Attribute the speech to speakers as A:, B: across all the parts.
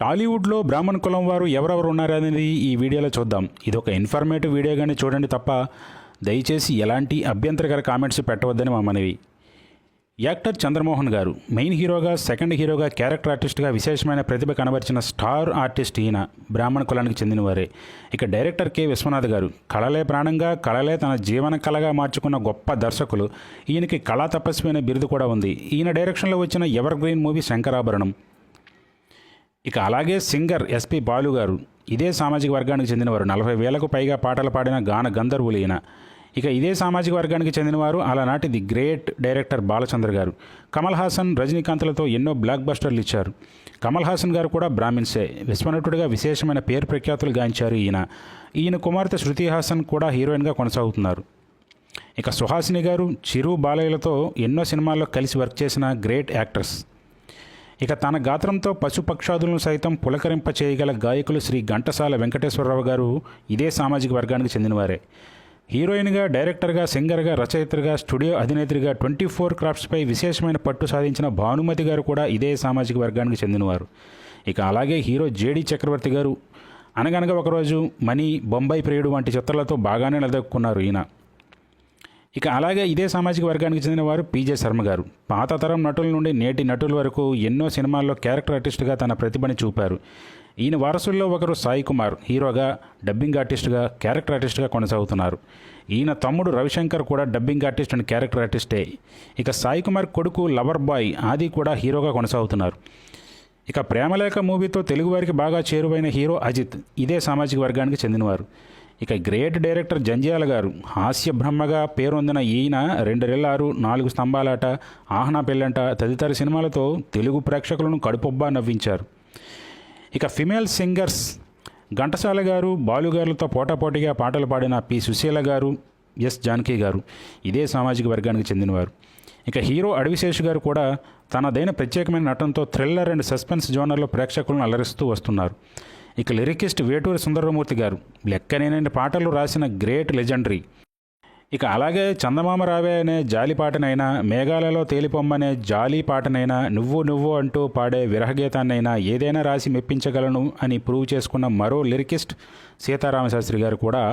A: టాలీవుడ్లో బ్రాహ్మణ కులం వారు ఎవరెవరు ఉన్నారనేది ఈ వీడియోలో చూద్దాం. ఇది ఒక ఇన్ఫర్మేటివ్ వీడియోగానే చూడండి తప్ప దయచేసి ఎలాంటి అభ్యంతరకర కామెంట్స్ పెట్టవద్దని మా మనవి. యాక్టర్ చంద్రమోహన్ గారు మెయిన్ హీరోగా, సెకండ్ హీరోగా, క్యారెక్టర్ ఆర్టిస్ట్గా విశేషమైన ప్రతిభ కనబరిచిన స్టార్ ఆర్టిస్ట్ ఈయన బ్రాహ్మణ కులానికి చెందినవారే. ఇక డైరెక్టర్ కె విశ్వనాథ్ గారు కళలే ప్రాణంగా, కళలే తన జీవన కళగా మార్చుకున్న గొప్ప దర్శకులు. ఈయనకి కళా తపస్వి అనే బిరుదు కూడా ఉంది. ఈయన డైరెక్షన్లో వచ్చిన ఎవర్ గ్రీన్ మూవీ శంకరాభరణం. ఇక అలాగే సింగర్ ఎస్పి బాలు గారు ఇదే సామాజిక వర్గానికి చెందినవారు. 40,000కు పైగా పాటలు పాడిన గాన గంధర్వులు ఈయన. ఇక ఇదే సామాజిక వర్గానికి చెందినవారు అలనాటి ది గ్రేట్ డైరెక్టర్ బాలచంద్ర గారు. కమల్ హాసన్, రజనీకాంత్లతో ఎన్నో బ్లాక్ బస్టర్లు ఇచ్చారు. కమల్ హాసన్ గారు కూడా బ్రాహ్మిన్సే. విశ్వనటుడిగా విశేషమైన పేరు ప్రఖ్యాతులు గాంచారు ఈయన కుమార్తె శృతి హాసన్ కూడా హీరోయిన్గా కొనసాగుతున్నారు. ఇక సుహాసిని గారు, చిరు, బాలయ్యలతో ఎన్నో సినిమాల్లో కలిసి వర్క్ చేసిన గ్రేట్ యాక్టర్స్. ఇక తన గాత్రంతో పశుపక్షాదులను సైతం పులకరింప చేయగల గాయకులు శ్రీ ఘంటసాల వెంకటేశ్వరరావు గారు ఇదే సామాజిక వర్గానికి చెందినవారే. హీరోయిన్గా, డైరెక్టర్గా, సింగర్గా, రచయిత్రిగా, స్టూడియో అధినేత్రిగా 24 క్రాఫ్ట్స్పై విశేషమైన పట్టు సాధించిన భానుమతి గారు కూడా ఇదే సామాజిక వర్గానికి చెందినవారు. ఇక అలాగే హీరో జేడి చక్రవర్తి గారు అనగనగా ఒకరోజు, మణి, బొంబాయి ప్రియుడు వంటి చిత్రాలతో బాగానే నిలదొక్కున్నారు ఈయన. ఇక అలాగే ఇదే సామాజిక వర్గానికి చెందినవారు పీజే శర్మ గారు. పాత తరం నటుల నుండి నేటి నటుల వరకు ఎన్నో సినిమాల్లో క్యారెక్టర్ ఆర్టిస్ట్గా తన ప్రతిభని చూపారు. ఈయన వారసుల్లో ఒకరు సాయి కుమార్, హీరోగా, డబ్బింగ్ ఆర్టిస్ట్గా, క్యారెక్టర్ ఆర్టిస్ట్గా కొనసాగుతున్నారు. ఈయన తమ్ముడు రవిశంకర్ కూడా డబ్బింగ్ ఆర్టిస్ట్ అండ్ క్యారెక్టర్ ఆర్టిస్టే. ఇక సాయి కుమార్ కొడుకు లవర్ బాయ్ ఆది కూడా హీరోగా కొనసాగుతున్నారు. ఇక ప్రేమలేఖ మూవీతో తెలుగువారికి బాగా చేరువైన హీరో అజిత్ ఇదే సామాజిక వర్గానికి చెందినవారు. ఇక గ్రేట్ డైరెక్టర్ జంధ్యాల గారు హాస్య బ్రహ్మగా పేరొందిన ఈయన 2 4 స్తంభాలాట, ఆహనా పెళ్ళంట తదితర సినిమాలతో తెలుగు ప్రేక్షకులను కడుపొబ్బా నవ్వించారు. ఇక ఫిమేల్ సింగర్స్ ఘంటసాల గారు, బాలుగారులతో పోటాపోటీగా పాటలు పాడిన పి సుశీల గారు, ఎస్ జానకి గారు ఇదే సామాజిక వర్గానికి చెందినవారు. ఇక హీరో అడవిశేషు గారు కూడా తనదైన ప్రత్యేకమైన నటనతో థ్రిల్లర్ అండ్ సస్పెన్స్ జోనర్లో ప్రేక్షకులను అలరిస్తూ వస్తున్నారు. ఇక లిరికిస్ట్ వేటూరి సుందరమూర్తి గారు లెక్కనేనని పాటలు రాసిన గ్రేట్ లెజెండరీ. ఇక అలాగే చందమామ రావే అనే జాలి పాటనైనా, మేఘాలలో తేలిపొమ్మనే జాలి పాటనైనా, నువ్వు నువ్వు అంటూ పాడే విరహగీతాన్నైనా ఏదైనా రాసి మెప్పించగలను అని ప్రూవ్ చేసుకున్న మరో లిరికిస్ట్ సీతారామశాస్త్రి గారు కూడా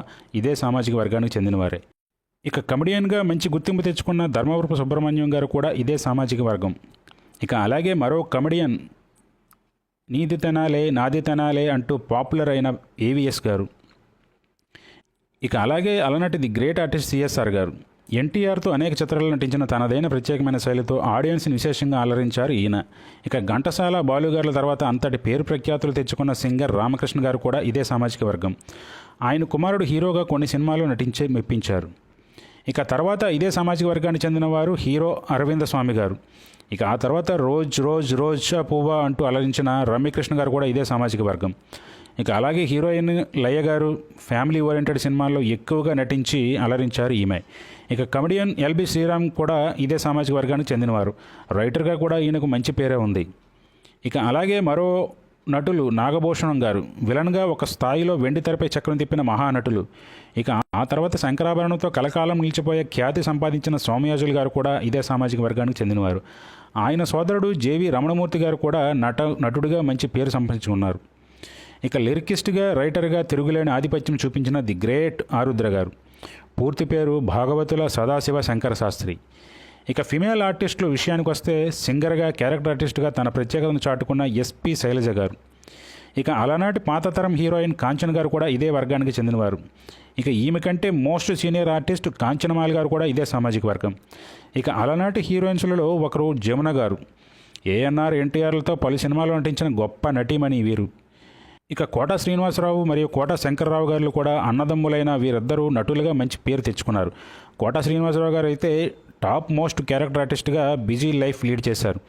A: ఇదే సామాజిక వర్గానికి చెందినవారే. ఇక కమెడియన్గా మంచి గుర్తింపు తెచ్చుకున్న ధర్మవరపు సుబ్రహ్మణ్యం గారు కూడా ఇదే సామాజిక వర్గం. ఇక అలాగే మరో కమెడియన్ నీది తెనాలే నాది తెనాలే అంటూ పాపులర్ అయిన ఏవిఎస్ గారు. ఇక అలాగే అలనాటి ది గ్రేట్ ఆర్టిస్ట్ సిఎస్ఆర్ గారు. ఎన్టీఆర్తో అనేక చిత్రాలు నటించిన తనదైన ప్రత్యేకమైన శైలితో ఆడియన్స్ని విశేషంగా అలరించారు ఈయన. ఇక ఘంటసాల, బాలుగారుల తర్వాత అంతటి పేరు ప్రఖ్యాతులు తెచ్చుకున్న సింగర్ రామకృష్ణ గారు కూడా ఇదే సామాజిక వర్గం. ఆయన కుమారుడు హీరోగా కొన్ని సినిమాల్లో నటించి మెప్పించారు. ఇక తర్వాత ఇదే సామాజిక వర్గానికి చెందిన వారు హీరో అరవింద స్వామి గారు. ఇక ఆ తర్వాత రోజ్ పువ్వా అంటూ అలరించిన రమ్యకృష్ణ గారు కూడా ఇదే సామాజిక వర్గం. ఇక అలాగే హీరోయిన్ లయ గారు ఫ్యామిలీ ఓరియంటెడ్ సినిమాల్లో ఎక్కువగా నటించి అలరించారు ఈమె. ఇక కమెడియన్ ఎల్బి శ్రీరామ్ కూడా ఇదే సామాజిక వర్గానికి చెందినవారు. రైటర్గా కూడా ఈయనకు మంచి పేరే ఉంది. ఇక అలాగే మరో నటులు నాగభూషణం గారు విలన్గా ఒక స్థాయిలో వెండి తెరపై చక్రం తిప్పిన మహానటులు. ఇక ఆ తర్వాత శంకరాభరణంతో కలకాలం నిలిచిపోయే ఖ్యాతి సంపాదించిన సోమయాజులు గారు కూడా ఇదే సామాజిక వర్గానికి చెందినవారు. ఆయన సోదరుడు జేవి రమణమూర్తి గారు కూడా నటుడిగా మంచి పేరు సంపాదించుకున్నారు. ఇక లిరికిస్ట్గా, రైటర్గా తిరుగులేని ఆధిపత్యం చూపించిన ది గ్రేట్ ఆరుద్ర గారు. పూర్తి పేరు భాగవతుల సదాశివ శంకర శాస్త్రి. ఇక ఫిమేల్ ఆర్టిస్టుల విషయానికి వస్తే సింగర్గా, క్యారెక్టర్ ఆర్టిస్ట్గా తన ప్రత్యేకతను చాటుకున్న ఎస్పి శైలజ గారు. ఇక అలనాటి పాతతరం హీరోయిన్ కాంచన గారు కూడా ఇదే వర్గానికి చెందినవారు. ఇక ఈమె కంటే మోస్ట్ సీనియర్ ఆర్టిస్ట్ కాంచనమాల్ గారు కూడా ఇదే సామాజిక వర్గం. ఇక అలనాటి హీరోయిన్స్లలో ఒకరు జమున గారు. ఏఎన్ఆర్, ఎన్టీఆర్లతో పలు సినిమాలు నటించిన గొప్ప నటీమణి వీరు. ఇక కోట శ్రీనివాసరావు మరియు కోట శంకర్రావు గారు కూడా అన్నదమ్ములైన వీరిద్దరూ నటులుగా మంచి పేరు తెచ్చుకున్నారు. కోట శ్రీనివాసరావు గారు అయితే టాప్ మోస్ట్ క్యారెక్టర్ ఆర్టిస్ట్గా బిజీ లైఫ్ లీడ్ చేశారు.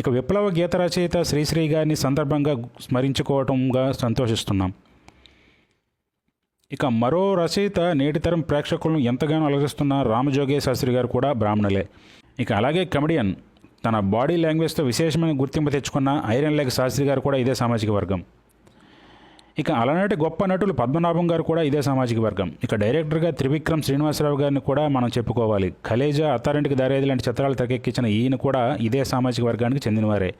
A: ఇక విప్లవ గీత రచయిత శ్రీశ్రీ గారిని సందర్భంగా స్మరించుకోవటంగా సంతోషిస్తున్నాం. ఇక మరో రచయిత నేటితరం ప్రేక్షకులను ఎంతగానో అలరిస్తున్న రామజోగే శాస్త్రి గారు కూడా బ్రాహ్మణులే. ఇక అలాగే కమెడియన్ తన బాడీ లాంగ్వేజ్తో విశేషమైన గుర్తింపు తెచ్చుకున్న ఐరన్ లెగ్ శాస్త్రి గారు కూడా ఇదే సామాజిక వర్గం. ఇక అలనాటి గొప్ప నటులు పద్మనాభం గారు కూడా ఇదే సామాజిక వర్గం. ఇక డైరెక్టర్గా త్రివిక్రమ్ శ్రీనివాసరావు గారిని కూడా మనం చెప్పుకోవాలి. ఖలేజా, అత్తారింటికి దారేది లాంటి చిత్రాలు తెరకెక్కించిన ఈయన కూడా ఇదే సామాజిక వర్గానికి చెందినవారే.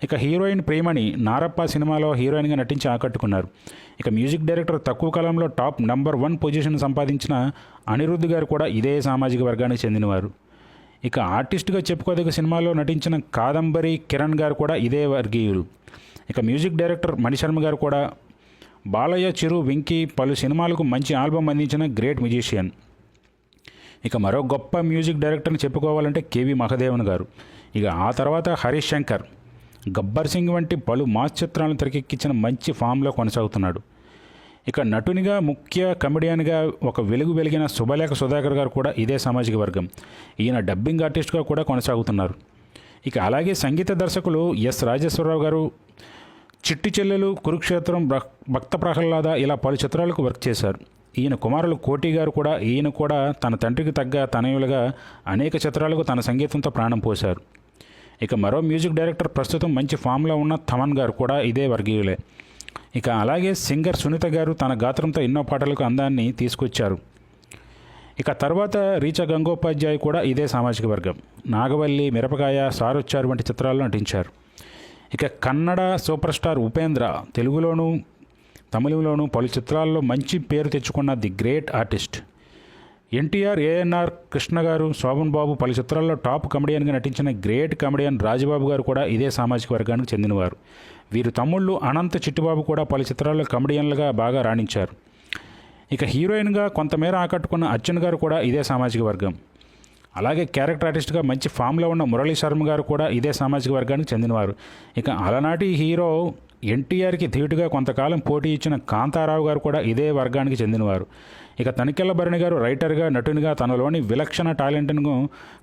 A: ఇక హీరోయిన్ ప్రియమణి నారప్ప సినిమాలో హీరోయిన్గా నటించి ఆకట్టుకున్నారు. ఇక మ్యూజిక్ డైరెక్టర్ తక్కువ కాలంలో టాప్ నెంబర్ 1 పొజిషన్ సంపాదించిన అనిరుద్ధ్ గారు కూడా ఇదే సామాజిక వర్గానికి చెందినవారు. ఇక ఆర్టిస్ట్గా చెప్పుకోదగ్గ సినిమాలో నటించిన కాదంబరి కిరణ్ గారు కూడా ఇదే వర్గీయులు. ఇక మ్యూజిక్ డైరెక్టర్ మణిశర్మ గారు కూడా బాలయ్య, చిరు, వెంకీ పలు సినిమాలకు మంచి ఆల్బమ్ అందించిన గ్రేట్ మ్యూజిషియన్. ఇక మరో గొప్ప మ్యూజిక్ డైరెక్టర్ని చెప్పుకోవాలంటే కేవి మహదేవన్ గారు. ఇక ఆ తర్వాత హరీష్ శంకర్, గబ్బర్ సింగ్ వంటి పలు మాస్ చిత్రాలను తెరకెక్కించిన మంచి ఫామ్లో కొనసాగుతున్నాడు. ఇక నటునిగా, ముఖ్య కమెడియన్గా ఒక వెలిగిన శుభలేఖ సుధాకర్ గారు కూడా ఇదే సామాజిక వర్గం. ఈయన డబ్బింగ్ ఆర్టిస్ట్గా కూడా కొనసాగుతున్నారు. ఇక అలాగే సంగీత దర్శకులు ఎస్ రాజేశ్వరరావు గారు చిట్టి చెల్లెలు, కురుక్షేత్రం, భక్త ప్రహ్లాద ఇలా పలు చిత్రాలకు వర్క్ చేశారు. ఈయన కుమారులు కోటి గారు కూడా తన తండ్రికి తగ్గ తనయులుగా అనేక చిత్రాలకు తన సంగీతంతో ప్రాణం పోశారు. ఇక మరో మ్యూజిక్ డైరెక్టర్ ప్రస్తుతం మంచి ఫామ్లో ఉన్న థమన్ గారు కూడా ఇదే వర్గీయులే. ఇక అలాగే సింగర్ సునీత గారు తన గాత్రంతో ఎన్నో పాటలకు అందాన్ని తీసుకొచ్చారు. ఇక తర్వాత రీచా గంగోపాధ్యాయ్ కూడా ఇదే సామాజిక వర్గం. నాగవల్లి, మిరపకాయ, సారొచ్చారు వంటి చిత్రాల్లో నటించారు. ఇక కన్నడ సూపర్ స్టార్ ఉపేంద్ర తెలుగులోనూ తమిళంలోనూ పలు చిత్రాల్లో మంచి పేరు తెచ్చుకున్న the great artist. NTR, ANR, Krishna గారు, శోభన్ బాబు పలు చిత్రాల్లో టాప్ కమెడియన్గా నటించిన గ్రేట్ కమెడియన్ రాజబాబు గారు కూడా ఇదే సామాజిక వర్గానికి చెందినవారు. వీరు తమ్ముళ్ళు అనంత చిట్టిబాబు కూడా పలు చిత్రాల్లో కమెడియన్లుగా బాగా రాణించారు. ఇక హీరోయిన్గా కొంతమేర ఆకట్టుకున్న అర్జున్ గారు కూడా ఇదే సామాజిక వర్గం. అలాగే క్యారెక్టర్ ఆర్టిస్ట్గా మంచి ఫామ్లో ఉన్న మురళీ శర్మ గారు కూడా ఇదే సామాజిక వర్గానికి చెందినవారు. ఇక అలనాటి హీరో ఎన్టీఆర్కి ధీటుగా కొంతకాలం పోటీ ఇచ్చిన కాంతారావు గారు కూడా ఇదే వర్గానికి చెందినవారు. ఇక తనికెళ్ల భరణి గారు రైటర్గా, నటునిగా తనలోని విలక్షణ టాలెంట్ను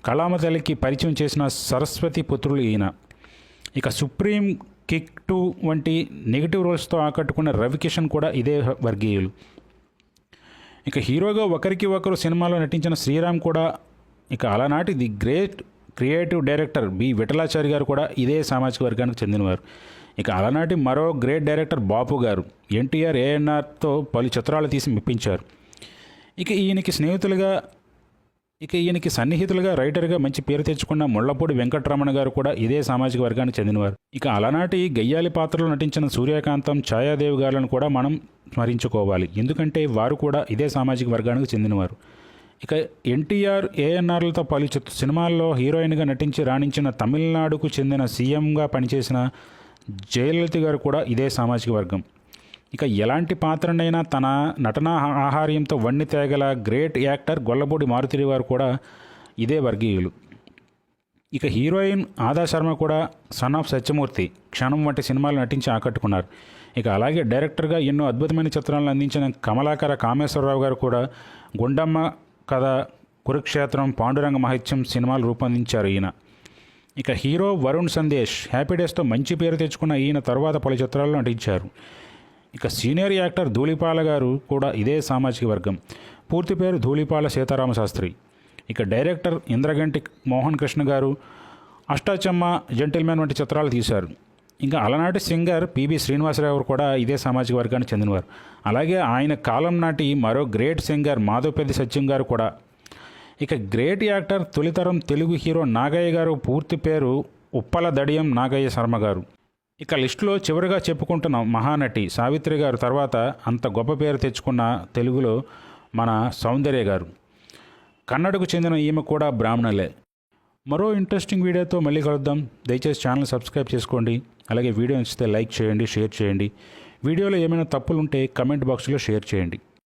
A: కళామతల్లికి పరిచయం చేసిన సరస్వతి పుత్రులు ఈయన. ఇక సుప్రీం, కిక్ 2 వంటి నెగిటివ్ రోల్స్తో ఆకట్టుకున్న రవికిషన్ కూడా ఇదే వర్గీయులు. ఇక హీరోగా ఒకరికి ఒకరు సినిమాలో నటించిన శ్రీరామ్ కూడా. ఇక అలనాటి the great creative director B Vithalacharya గారు కూడా ఇదే సామాజిక వర్గానికి చెందినవారు. ఇక అలనాటి మరో గ్రేట్ డైరెక్టర్ బాపు గారు ఎన్టీఆర్, ఏఎన్ఆర్తో పలు చిత్రాలు తీసి మెప్పించారు. ఇక ఈయనకి సన్నిహితులుగా రైటర్గా మంచి పేరు తెచ్చుకున్న ముళ్లపూడి వెంకటరమణ గారు కూడా ఇదే సామాజిక వర్గానికి చెందినవారు. ఇక అలనాటి గయ్యాలి పాత్రలో నటించిన సూర్యకాంతం, ఛాయాదేవి గారులను కూడా మనం స్మరించుకోవాలి. ఎందుకంటే వారు కూడా ఇదే సామాజిక వర్గానికి చెందినవారు. ఇక ఎన్టీఆర్, ఏఎన్ఆర్లతో పలు సినిమాల్లో హీరోయిన్గా నటించి రాణించిన తమిళనాడుకు చెందిన సీఎంగా పనిచేసిన జయలలిత గారు కూడా ఇదే సామాజిక వర్గం. ఇక ఎలాంటి పాత్రనైనా తన నటనా ఆహార్యంతో వన్ని తేగల గ్రేట్ యాక్టర్ గొల్లపూడి మారుతి వారు కూడా ఇదే వర్గీయులు. ఇక హీరోయిన్ ఆదా శర్మ కూడా సన్ ఆఫ్ సత్యమూర్తి, క్షణం వంటి సినిమాలు నటించి ఆకట్టుకున్నారు. ఇక అలాగే డైరెక్టర్గా ఎన్నో అద్భుతమైన చిత్రాలను అందించిన కమలాకర కామేశ్వరరావు గారు కూడా గుండమ్మ కథ, కురుక్షేత్రం, పాండురంగ మహత్యం సినిమాలు రూపొందించారు ఈయన. ఇక హీరో వరుణ్ సందేశ్ హ్యాపీ డేస్తో మంచి పేరు తెచ్చుకున్న ఈయన తర్వాత పలు చిత్రాల్లో నటించారు. ఇక సీనియర్ యాక్టర్ ధూళిపాల గారు కూడా ఇదే సామాజిక వర్గం. పూర్తి పేరు ధూళిపాల సీతారామ శాస్త్రి. ఇక డైరెక్టర్ ఇంద్రగంటి మోహన్ కృష్ణ గారు అష్టాచమ్మ, జెంటిల్మెన్ వంటి చిత్రాలు తీశారు. ఇంకా అలనాటి సింగర్ పిబి శ్రీనివాసరావు కూడా ఇదే సామాజిక వర్గానికి చెందినవారు. అలాగే ఆయన కాలం నాటి మరో గ్రేట్ సింగర్ మాధవపెద్ది సత్యం గారు కూడా. ఇక గ్రేట్ యాక్టర్ తొలితరం తెలుగు హీరో నాగయ్య గారు పూర్తి పేరు ఉప్పల దడియం నాగయ్య శర్మ గారు. ఇక లిస్టులో చివరిగా చెప్పుకుంటున్న మహానటి సావిత్రి గారు తర్వాత అంత గొప్ప పేరు తెచ్చుకున్న తెలుగులో మన సౌందర్య గారు. కన్నడకు చెందిన ఈమె కూడా బ్రాహ్మణులే. మరో ఇంట్రెస్టింగ్ వీడియోతో మళ్ళీ కలుద్దాం. దయచేసి ఛానల్ సబ్స్క్రైబ్ చేసుకోండి. అలాగే వీడియో నచ్చితే లైక్ చేయండి, షేర్ చేయండి. వీడియోలో ఏమైనా తప్పులుంటే కమెంట్ బాక్స్లో షేర్ చేయండి.